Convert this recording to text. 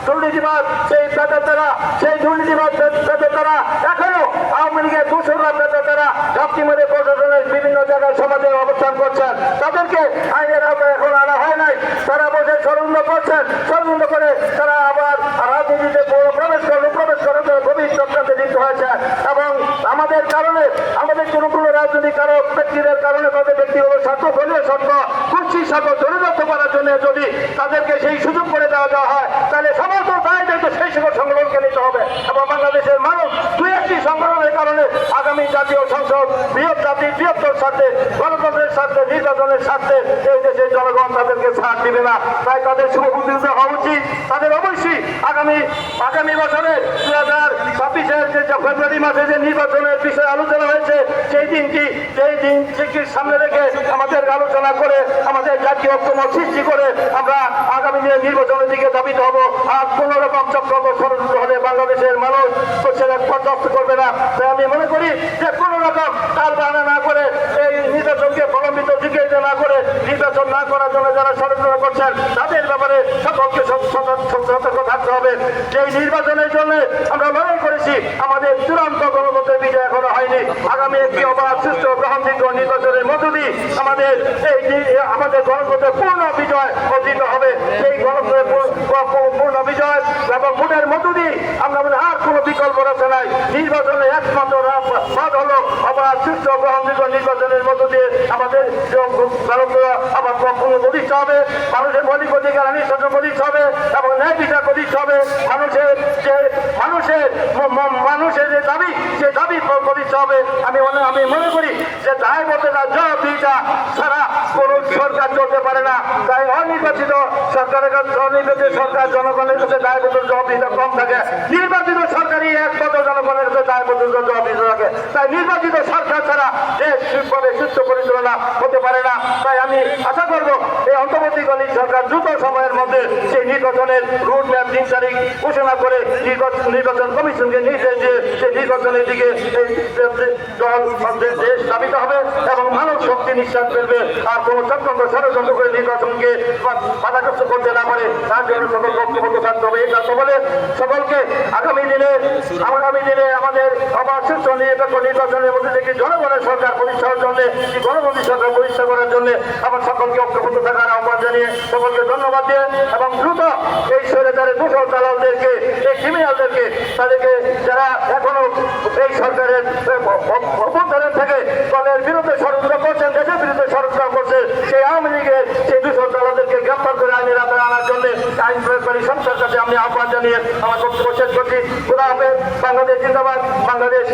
দুর্নীতিবাদ সেই প্রেতাত্মারা, সেই দুর্নীতিবাদ প্রেতাত্মারা এখনো আওয়ামী লীগের দূষণরা প্রেতাত্মারা ঘাপটি মেরে প্রশাসনের বিভিন্ন জায়গায় সমাজে অবস্থান করছেন। তাদেরকে আইনের আওতায় এখন আনা হয় নাই। তারা বসে ষড়যন্ত্র করছেন, ষড়যন্ত্র করে তারা আবার রাজনীতিতে প্রবেশ করে গভীর চক্রান্তে লিপ্ত হয়েছে। এবং আমাদের কারণে, আমাদের কোনো রাজনৈতিক ব্যক্তিদের কারণে তাদের ব্যক্তিগত স্বার্থ, দলীয় স্বার্থ, কুৎসি স্বার্থ চরিতার্থ করার জন্য যদি তাদেরকে সেই সুযোগ করে দেওয়া হয়, তাহলে সমস্ত দায়িত্ব সেই সকল সংগঠনকে নিতে হবে। এবং বাংলাদেশের মানুষ দুই একটি সংগঠনের কারণে আগামী জাতীয় সংসদ বৃহত্তর স্বার্থে, গণতন্ত্রের স্বার্থে, নির্বাচনের স্বার্থে এই দেশের জনগণ তাদেরকে ছাড় দিবে না। তাই তাদের শুভবুদ্ধি হওয়া উচিত। তাদের অবশ্যই আগামী বছরে 2026-এর যে ফেব্রুয়ারি মাসে যে নির্বাচনের বিষয়ে আলোচনা হয়েছে, সেই দিনটিকে সামনে রেখে আমাদের আলোচনা করে আমাদের জাতীয় ঐক্যমত সৃষ্টি করে আমরা আগামী দিনে নির্বাচনের দিকে ধাবিত হব। আর কোন রকম চক্রান্ত ষড়যন্ত্র হলে বাংলাদেশের মানুষ সেটা পর্যাপ্ত করবে না। তাই আমি মনে করি যে কোন রকম তাল বাহানা না করে, এই নির্বাচনকে প্রলম্বিত জিজ্ঞাসা না করে, নির্বাচন না করার জন্য যারা ষড়যন্ত্র করছেন তাদের ব্যাপারে সকলকে সতর্ক থাকতে হবে। যে নির্বাচনের জন্য আমরা লড়াই করেছি, আমাদের চূড়ান্ত গণতন্ত্রের বিজয় এখনো হয়নি। আগামী একটি অবাধ, সুষ্ঠু, গ্রহণযোগ্য নির্বাচনের মধ্য দিয়ে আমাদের গণতন্ত্রের পূর্ণ বিজয় অর্জিত হবে। সেই গণতন্ত্রের পূর্ণ বিজয় এবং ভোটের মধ্য দিয়ে আমরা আর কোনো বিকল্প রাখতে নাই। নির্বাচনের একমাত্র পথ হলো অবাধ, সুষ্ঠু, গ্রহণযোগ্য নির্বাচনের মধ্য দিয়ে আমাদের গণতন্ত্র আবার পূর্ণ প্রতিষ্ঠা হবে। মানুষের মৌলিক অধিকার নিঃশাসন প্রতিষ্ঠা হবে এবং ন্যায় বিচার প্রতিষ্ঠা হবে। মানুষের যে দাবি, সে দাবি প্রতিষ্ঠা হবে। আমি মনে করি যে দায়বদ্ধতা জবাবদিহিতা ছাড়া কোন সরকার চলতে পারে না। তাই অনির্বাচিত সরকার জনগণের কাছে দায়বদ্ধ জবাবদিহিতা কম থাকে। নির্বাচিত সরকারই একমাত্র জনগণের কাছে দায়বদ্ধ জবাবদিহিতা থাকে। তাই নির্বাচিত সরকার ছাড়া দেশ ঠিকভাবে সুস্থ পরিচালনা হতে পারে না। তাই আমি আশা করব এই অন্তর্বর্তীকালীন সরকার দ্রুত সময়ের মধ্যে সেই নির্বাচনের রুট ম্যাপ 3 তারিখ ঘোষণা করে নির্বাচন কমিশনকে নির্দেশ দিয়ে সেই নির্বাচনের দিকে দেশ ধাবিত হবে এবং মানব শক্তি নিঃশ্বাস ফেলবে। আর কোন চক্রান্ত ষড়যন্ত্র করে নির্বাচনকে বাধাগ্রস্ত করতে না পারে তার জন্য সকল ঐক্যবদ্ধ থাকতে হবে। এই কথা বলে সকলকে আগামী দিনে আমাদের আবার সুস্থ নিরপেক্ষ নির্বাচনের মধ্যে থেকে জনগণের সরকার প্রতিষ্ঠার জন্য, গণবন্দী সরকার প্রতিষ্ঠা করার জন্য আমার সকলকে ঐক্যবদ্ধ থাকার আহ্বান জানিয়ে সকলকে ধন্যবাদ দিয়ে এবং দ্রুত এই স্বৈরাচারের দূষণ দালালদেরকে, এই ক্রিমিনালদেরকে, তাদেরকে যারা এখনো এই সরকারের অভ্যন্তরীণ থেকে দলের বিরুদ্ধে ষড়যন্ত্র করছেন, দেশের বিরুদ্ধে ষড়যন্ত্র করছেন, সেই আওয়ামী লীগের সেই দূষণ দালালদেরকে গ্রেপ্তার করে আইনের আওতায় আনার জন্য আইন প্রয়োগকারী সংস্থার কাছে আমি আহ্বান জানিয়ে আমার বক্তব্য শেষ করছি। খোদা হাফেজ। বাংলাদেশ জিন্দাবাদ। বাংলাদেশ